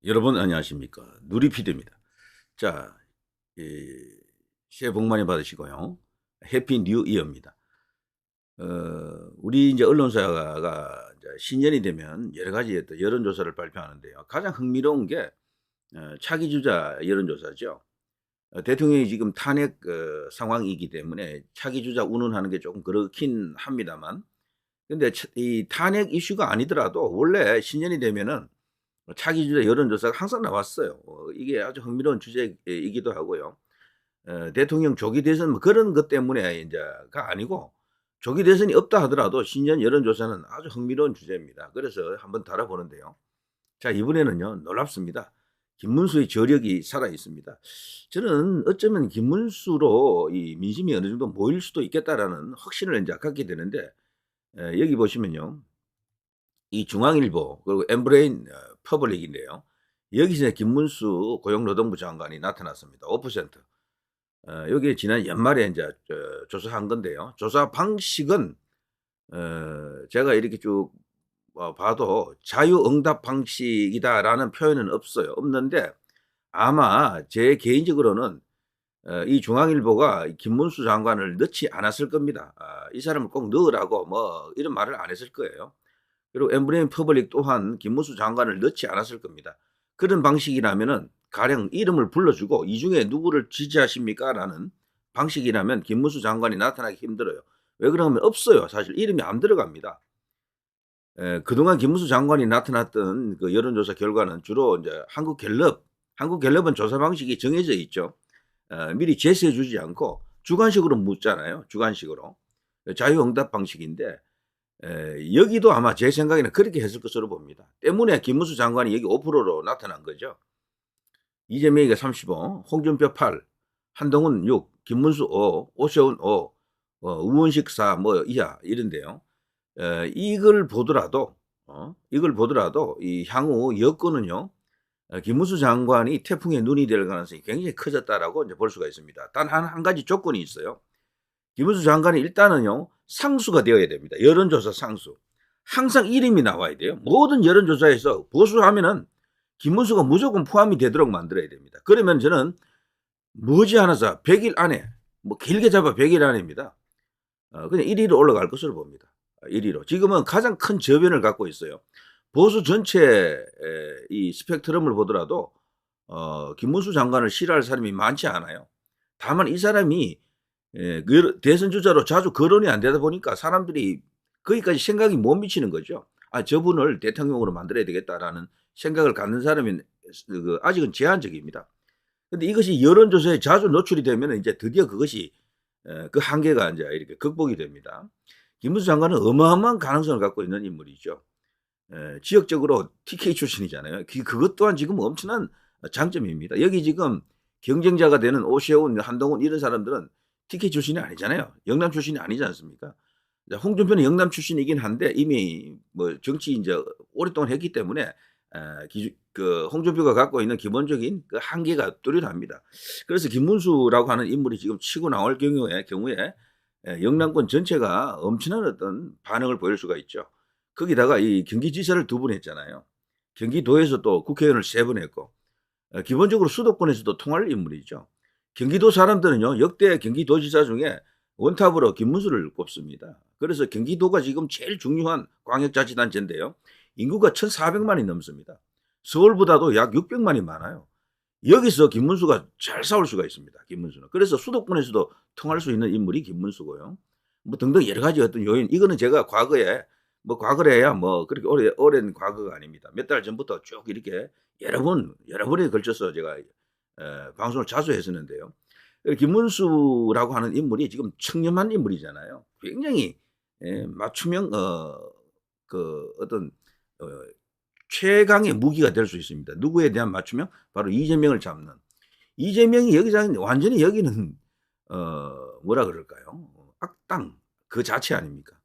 여러분 안녕하십니까. 누리피디입니다. 자, 새해 복 많이 받으시고요. 해피 뉴 이어입니다. 우리 이제 언론사가 이제 신년이 되면 여러 가지 또 여론조사를 발표하는데요. 가장 흥미로운 게 차기 주자 여론조사죠. 대통령이 지금 탄핵 상황이기 때문에 차기 주자 운운하는 게 조금 그렇긴 합니다만, 근데 이 탄핵 이슈가 아니더라도 원래 신년이 되면은 차기 주자 여론조사가 항상 나왔어요. 이게 아주 흥미로운 주제이기도 하고요. 대통령 조기 대선 뭐 그런 것 때문에 인제가 아니고, 조기 대선이 없다 하더라도 신년 여론조사는 아주 흥미로운 주제입니다. 그래서 한번 다뤄보는데요. 자, 이번에는요, 놀랍습니다. 김문수의 저력이 살아 있습니다. 저는 어쩌면 김문수로 이 민심이 어느 정도 모일 수도 있겠다라는 확신을 인제 갖게 되는데, 여기 보시면요. 이 중앙일보 그리고 엠브레인 퍼블릭인데요. 여기서 김문수 고용노동부 장관이 나타났습니다. 5%. 요게 지난 연말에 인제 조사한 건데요. 조사 방식은 제가 이렇게 쭉 봐도 자유응답 방식이다라는 표현은 없는데, 아마 제 개인적으로는 이 중앙일보가 김문수 장관을 넣지 않았을 겁니다. 이 사람을 꼭 넣으라고 뭐 이런 말을 안 했을 거예요. 그리고 엠브레인 퍼블릭 또한 김문수 장관을 넣지 않았을 겁니다. 그런 방식이라면은 가령 이름을 불러주고 "이 중에 누구를 지지하십니까?"라는 방식이라면 김문수 장관이 나타나기 힘들어요. 왜 그러냐면 없어요. 사실 이름이 안 들어갑니다. 그동안 김문수 장관이 나타났던 그 여론조사 결과는 주로 인제 한국갤럽은 조사 방식이 정해져 있죠. 미리 제시해 주지 않고 주관식으로 묻잖아요, 주관식으로. 자유응답 방식인데, 여기도 아마 제 생각에는 그렇게 했을 것으로 봅니다. 때문에 김문수 장관이 여기 5%로 나타난 거죠. 이재명이가 35, 홍준표 8, 한동훈 6, 김문수 5, 오세훈 5, 우원식 4 뭐 이하 이런데요. 이걸 보더라도 이 향후 여건은요, 김문수 장관이 태풍의 눈이 될 가능성이 굉장히 커졌다라고 이제 볼 수가 있습니다. 단 한 가지 조건이 있어요. 김문수 장관이 일단은요, 상수가 되어야 됩니다. 여론조사 상수. 항상 이름이 나와야 돼요. 모든 여론조사에서 보수하면은 김문수가 무조건 포함이 되도록 만들어야 됩니다. 그러면 저는 머지않아서 100일 안에, 뭐 길게 잡아 100일 안에입니다. 그냥 1위로 올라갈 것으로 봅니다. 1위로. 지금은 가장 큰 저변을 갖고 있어요. 보수 전체의 이 스펙트럼을 보더라도 김문수 장관을 싫어할 사람이 많지 않아요. 다만 이 사람이 그 대선 주자로 자주 거론이 안 되다 보니까 사람들이 거기까지 생각이 못 미치는 거죠. '아, 저분을 대통령으로 만들어야 되겠다.'라는 생각을 갖는 사람이 아직은 제한적입니다. 근데 이것이 여론조사에 자주 노출이 되면은 인제 드디어 그것이 그 한계가 인제 이렇게 극복이 됩니다. 김문수 장관은 어마어마한 가능성을 갖고 있는 인물이죠. 지역적으로 TK 출신이잖아요. 그것 또한 지금 엄청난 장점입니다. 여기 지금 경쟁자가 되는 오세훈, 한동훈 이런 사람들은 TK 출신이 아니잖아요. 영남 출신이 아니지 않습니까? 홍준표는 영남 출신이긴 한데 이미 뭐 정치 인제 오랫동안 했기 때문에 그 홍준표가 갖고 있는 기본적인 그 한계가 뚜렷합니다. 그래서 김문수라고 하는 인물이 지금 치고 나올 경우에 영남권 전체가 엄청난 어떤 반응을 보일 수가 있죠. 거기다가 이 경기지사를 2번 했잖아요. 경기도에서 또 국회의원을 3번 했고, 기본적으로 수도권에서도 통할 인물이죠. 경기도 사람들은요, 역대 경기도지사 중에 원탑으로 김문수를 꼽습니다. 그래서 경기도가 지금 제일 중요한 광역자치단체인데요. 인구가 1,400만이 넘습니다. 서울보다도 약 600만이 많아요. 여기서 김문수가 잘 싸울 수가 있습니다, 김문수는. 그래서 수도권에서도 통할 수 있는 인물이 김문수고요. 뭐 등등 여러 가지 어떤 요인, 이거는 제가 과거에 뭐 과거래야 뭐 그렇게 오랜 과거가 아닙니다. 몇 달 전부터 쭉 이렇게 여러 번에 걸쳐서 제가 방송을 자주 했었는데요. 김문수라고 하는 인물이 지금 청렴한 인물이잖아요. 굉장히 맞춤형 그 어떤 어 최강의 무기가 될 수 있습니다. 누구에 대한 맞춤형? 바로 이재명을 잡는. 이재명이 여기서 완전히 여기는 뭐라 그럴까요? 악당 그 자체 아닙니까?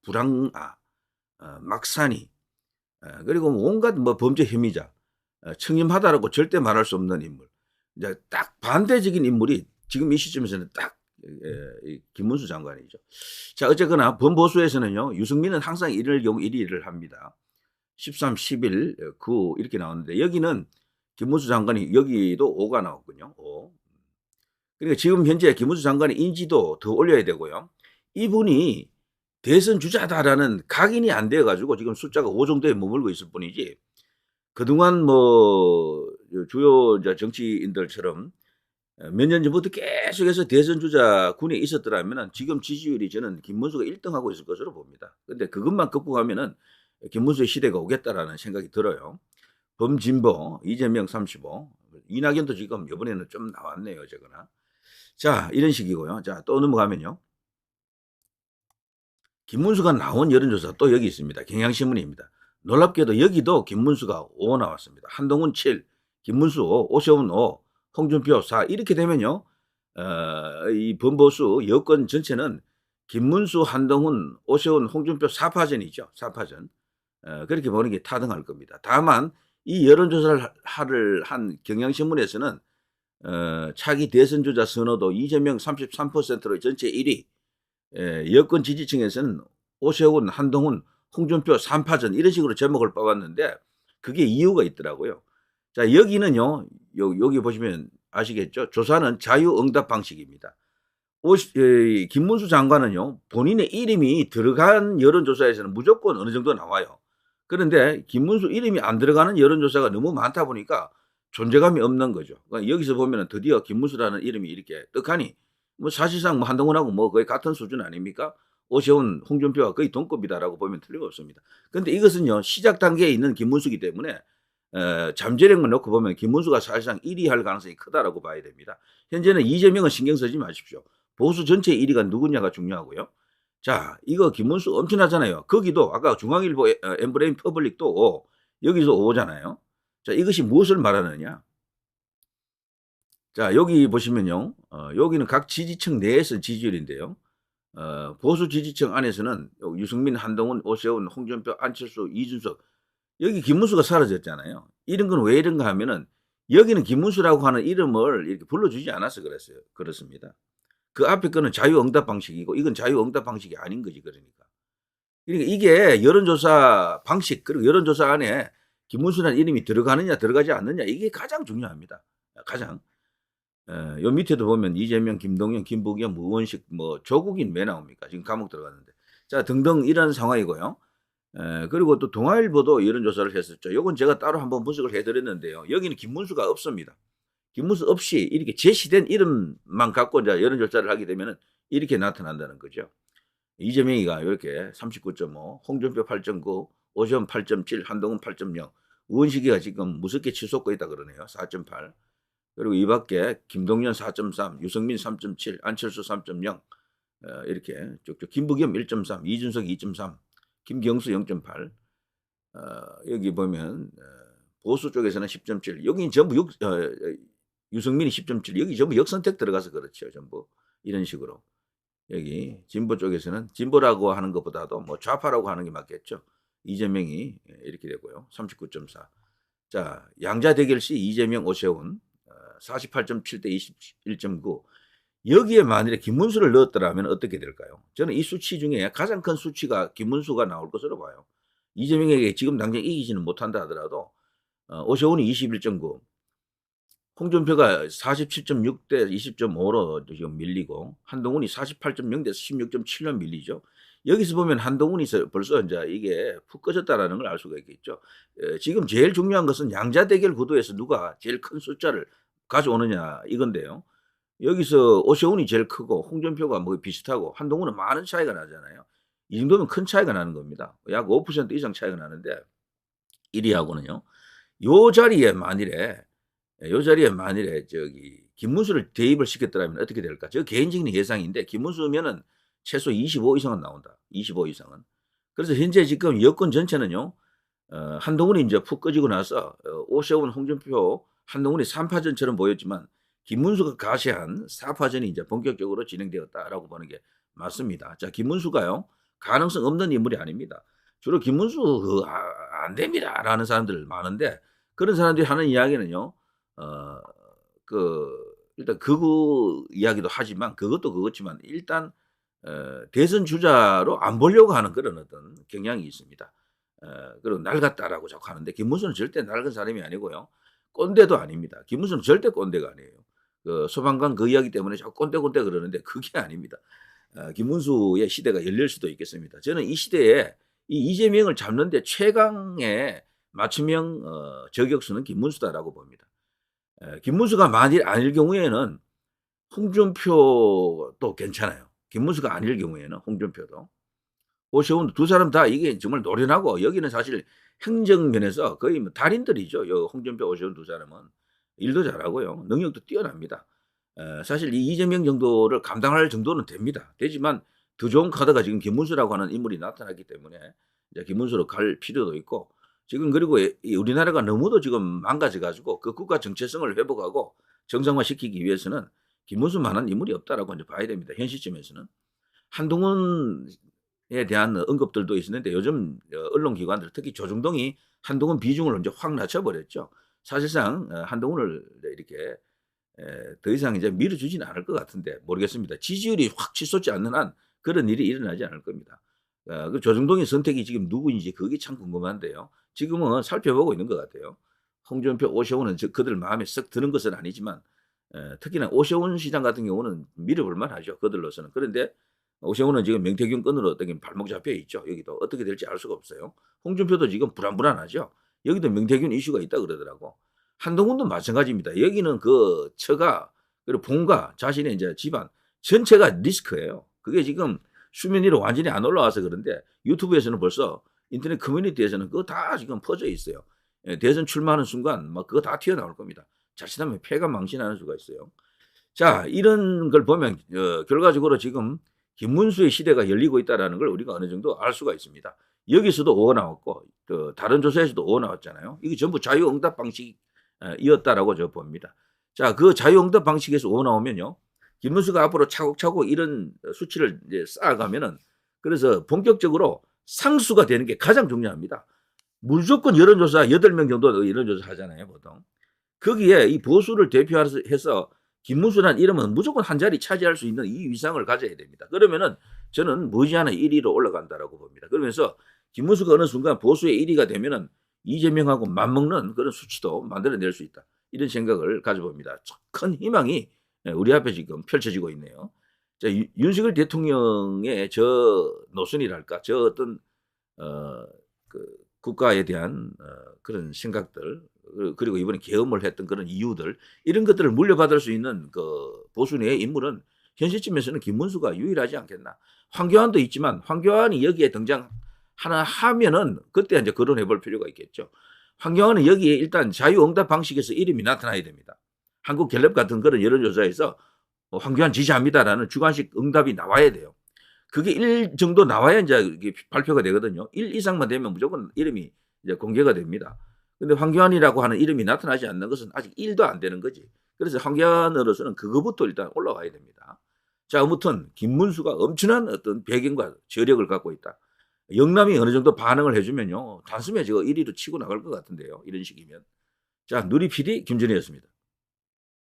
불황아, 막사니, 그리고 온갖 뭐 범죄 혐의자, 청렴하다라고 절대 말할 수 없는 인물. 이제 딱 반대적인 인물이 지금 이 시점에서는 딱 이 김문수 장관이죠. 자, 어쨌거나 범보수에서는요, 유승민은 항상 이럴 경우 1위를 합니다. 13, 11, 9 이렇게 나오는데 여기는 김문수 장관이 여기도 5가 나왔군요. 5. 그러니까 지금 현재 김문수 장관의 인지도 더 올려야 되고요. 이분이 대선 주자다라는 각인이 안 돼 가지고 지금 숫자가 5 정도에 머물고 있을 뿐이지 그동안 뭐 주요 정치인들처럼 몇 년 전부터 계속해서 대선 주자군에 있었더라면은 지금 지지율이 저는 김문수가 1등 하고 있을 것으로 봅니다. 근데 그것만 극복하면은 김문수의 시대가 오겠다라는 생각이 들어요. 범진보, 이재명 35, 이낙연도 지금 이번에는 좀 나왔네요, 어쨌거나. 자, 이런 식이고요. 자, 또 넘어가면요. 김문수가 나온 여론조사 또 여기 있습니다. 경향신문입니다. 놀랍게도 여기도 김문수가 5 나왔습니다. 한동훈 7, 김문수 5, 오세훈 5, 홍준표 4 이렇게 되면요. 이 범보수 여권 전체는 김문수, 한동훈, 오세훈, 홍준표 4파전이죠. 4파전. 그렇게 보는 게 타등할 겁니다. 다만 이 여론조사를 한 경향신문에서는 차기 대선주자 선호도 이재명 33%로 전체 1위, 여권 지지층에서는 오세훈, 한동훈, 홍준표 3파전 이런 식으로 제목을 뽑았는데 그게 이유가 있더라고요. 자, 여기는요. 여기 보시면 아시겠죠? 조사는 자유응답 방식입니다. 김문수 장관은요. 본인의 이름이 들어간 여론조사에서는 무조건 어느 정도 나와요. 그런데 김문수 이름이 안 들어가는 여론조사가 너무 많다 보니까 존재감이 없는 거죠. 그러니까 여기서 보면 드디어 김문수라는 이름이 이렇게 떡하니 뭐 사실상 뭐 한동훈하고 뭐 거의 같은 수준 아닙니까? 오세훈, 홍준표와 거의 동급이다라고 보면 틀림없습니다. 그런데 이것은요. 시작 단계에 있는 김문수이기 때문에 잠재력만 놓고 보면 김문수가 사실상 1위 할 가능성이 크다라고 봐야 됩니다. 현재는 이재명은 신경 쓰지 마십시오. 보수 전체 1위가 누구냐가 중요하고요. 자, 이거 김문수 엄청나잖아요. 거기도 아까 중앙일보 엠브레인 퍼블릭도 여기서 오잖아요. 자, 이것이 무엇을 말하느냐? 자, 여기 보시면요. 여기는 각 지지층 내에서 지지율인데요. 보수 지지층 안에서는 유승민, 한동훈, 오세훈, 홍준표, 안철수, 이준석 여기 김문수가 사라졌잖아요. 이런 건 왜 이런가 하면은 여기는 김문수라고 하는 이름을 이렇게 불러주지 않아서 그랬어요. 그렇습니다. 그 앞에 거는 자유응답 방식이고 이건 자유응답 방식이 아닌 거지 그러니까. 그러니까 이게 여론조사 방식 그리고 여론조사 안에 김문수라는 이름이 들어가느냐 들어가지 않느냐 이게 가장 중요합니다. 가장. 요 밑에도 보면 이재명, 김동연, 김부겸, 무원식 뭐 조국인 왜 나옵니까? 지금 감옥 들어갔는데. 자 등등 이런 상황이고요. 그리고 또 동아일보도 여론조사를 했었죠. 요건 제가 따로 한번 분석을 해드렸는데요. 여기는 김문수가 없습니다. 김문수 없이 이렇게 제시된 이름만 갖고 이제 여론조사를 하게 되면 이렇게 나타난다는 거죠. 이재명이가 이렇게 39.5, 홍준표 8.9, 오세훈 8.7, 한동훈 8.0, 우원식이가 지금 무섭게 치솟고 있다 그러네요. 4.8. 그리고 이 밖에 김동연 4.3, 유승민 3.7, 안철수 3.0 이렇게 쭉쭉 김부겸 1.3, 이준석 2.3, 김경수 0.8 여기 보면 보수 쪽에서는 10.7 여기 전부 유승민이 10.7 여기 전부 역선택 들어가서 그렇죠. 전부 이런 식으로 여기 진보 쪽에서는 진보라고 하는 것보다도 뭐 좌파라고 하는 게 맞겠죠. 이재명이 이렇게 되고요. 39.4 자 양자 대결 시 이재명 오세훈 48.7 대 21.9 여기에 만일에 김문수를 넣었더라면 어떻게 될까요? 저는 이 수치 중에 가장 큰 수치가 김문수가 나올 것으로 봐요. 이재명에게 지금 당장 이기지는 못한다 하더라도 오세훈이 21.9 홍준표가 47.6 대 20.5로 지금 밀리고 한동훈이 48.0 대 16.7로 밀리죠. 여기서 보면 한동훈이 벌써 이제 이게 푹 꺼졌다라는 걸 알 수가 있겠죠. 지금 제일 중요한 것은 양자 대결 구도에서 누가 제일 큰 숫자를 가져오느냐 이건데요. 여기서 오세훈이 제일 크고 홍준표가 뭐 비슷하고 한동훈은 많은 차이가 나잖아요. 이 정도면 큰 차이가 나는 겁니다. 약 5% 이상 차이가 나는데 1위하고는요. 요 자리에 만일에 저기 김문수를 대입을 시켰더라면 어떻게 될까? 저 개인적인 예상인데 김문수면은 최소 25 이상은 나온다. 25 이상은. 그래서 현재 지금 여권 전체는요. 한동훈이 이제 푹 꺼지고 나서 오세훈, 홍준표, 한동훈이 3파전처럼 보였지만 김문수가 가세한 4파전이 이제 본격적으로 진행되었다라고 보는 게 맞습니다. 자, 김문수가요. 가능성 없는 인물이 아닙니다. 주로 김문수 안 됩니다라는 사람들 많은데 그런 사람들이 하는 이야기는요. 일단 극우 이야기도 하지만 그것도 그렇지만 일단 대선 주자로 안 보려고 하는 그런 어떤 경향이 있습니다. 그리고 낡았다라고 자꾸 하는데 김문수는 절대 낡은 사람이 아니고요. 꼰대도 아닙니다. 김문수는 절대 꼰대가 아니에요. 그 소방관 그 이야기 때문에 자꾸 꼰대 그러는데 그게 아닙니다. 김문수의 시대가 열릴 수도 있겠습니다. 저는 이 시대에 이 이재명을 잡는데 최강의 맞춤형 저격수는 김문수다라고 봅니다. 김문수가 만일 아닐 경우에는 홍준표도 괜찮아요. 김문수가 아닐 경우에는 홍준표도. 오세훈 두 사람 다 이게 정말 노련하고 여기는 사실 행정면에서 거의 뭐 달인들이죠. 홍준표, 오세훈 두 사람은 일도 잘하고요. 능력도 뛰어납니다. 사실 이 이재명 정도를 감당할 정도는 됩니다. 되지만 더 좋은 카드가 지금 김문수라고 하는 인물이 나타났기 때문에 이제 김문수로 갈 필요도 있고 지금 그리고 우리나라가 너무도 지금 망가져가지고 그 국가 정체성을 회복하고 정상화시키기 위해서는 김문수만한 인물이 없다라고 이제 봐야 됩니다. 현 시점에서는. 한동훈에 대한 언급들도 있었는데 요즘 언론기관들 특히 조중동이 한동훈 비중을 이제 확 낮춰버렸죠. 사실상 한동훈을 이렇게 더 이상 이제 밀어주지는 않을 것 같은데 모르겠습니다. 지지율이 확 치솟지 않는 한 그런 일이 일어나지 않을 겁니다. 그 조중동의 선택이 지금 누구인지 그게 참 궁금한데요. 지금은 살펴보고 있는 것 같아요. 홍준표, 오세훈은 그들 마음에 썩 드는 것은 아니지만 특히나 오세훈 시장 같은 경우는 밀어볼 만하죠. 그들로서는. 그런데 오세훈은 지금 명태균 건으로 어떻게 발목 잡혀 있죠. 여기도 어떻게 될지 알 수가 없어요. 홍준표도 지금 불안하죠. 여기도 명태균 이슈가 있다 그러더라고. 한동훈도 마찬가지입니다. 여기는 그 처가 그리고 본가 자신의 이제 집안 전체가 리스크예요. 그게 지금 수면 위로 완전히 안 올라와서 그런데 유튜브에서는 벌써 인터넷 커뮤니티에서는 그거 다 지금 퍼져 있어요. 대선 출마하는 순간 막 그거 다 튀어나올 겁니다. 자칫하면 패가 망신하는 수가 있어요. 자, 이런 걸 보면 결과적으로 지금 김문수의 시대가 열리고 있다는 걸 우리가 어느 정도 알 수가 있습니다. 여기서도 오가 나왔고 다른 조사에서도 오가 나왔잖아요. 이게 전부 자유응답 방식이었다라고 저 봅니다. 자, 그 자유응답 방식에서 오가 나오면요. 김문수가 앞으로 차곡차곡 이런 수치를 이제 쌓아가면은 그래서 본격적으로 상수가 되는 게 가장 중요합니다. 무조건 여론조사 8명 정도 여론조사 하잖아요, 보통. 거기에 이 보수를 대표해서 김문수라는 이름은 무조건 한 자리 차지할 수 있는 이 위상을 가져야 됩니다. 그러면은 저는 머지않아 1위로 올라간다라고 봅니다. 그러면서 김문수가 어느 순간 보수의 1위가 되면은 이재명하고 맞먹는 그런 수치도 만들어낼 수 있다. 이런 생각을 가져봅니다. 큰 희망이 우리 앞에 지금 펼쳐지고 있네요. 자, 윤석열 대통령의 저 노선이랄까, 저 어떤 그 국가에 대한 그런 생각들 그리고 이번에 계엄을 했던 그런 이유들 이런 것들을 물려받을 수 있는 그 보수 내의 인물은 현 시점에서는 김문수가 유일하지 않겠나. 황교안도 있지만 황교안이 여기에 등장 하나 하면은 그때 이제 거론해 볼 필요가 있겠죠. 황교안은 여기에 일단 자유응답 방식에서 이름이 나타나야 됩니다. 한국갤럽 같은 그런 여론조사에서 황교안 지지합니다라는 주관식 응답이 나와야 돼요. 그게 1 정도 나와야 이제 발표가 되거든요. 1 이상만 되면 무조건 이름이 이제 공개가 됩니다. 근데 황교안이라고 하는 이름이 나타나지 않는 것은 아직 1도 안 되는 거지. 그래서 황교안으로서는 그거부터 일단 올라와야 됩니다. 자, 아무튼 김문수가 엄청난 어떤 배경과 저력을 갖고 있다. 영남이 어느 정도 반응을 해주면요. 단숨에 저 1위로 치고 나갈 것 같은데요. 이런 식이면. 자, 누리 PD 김준희였습니다.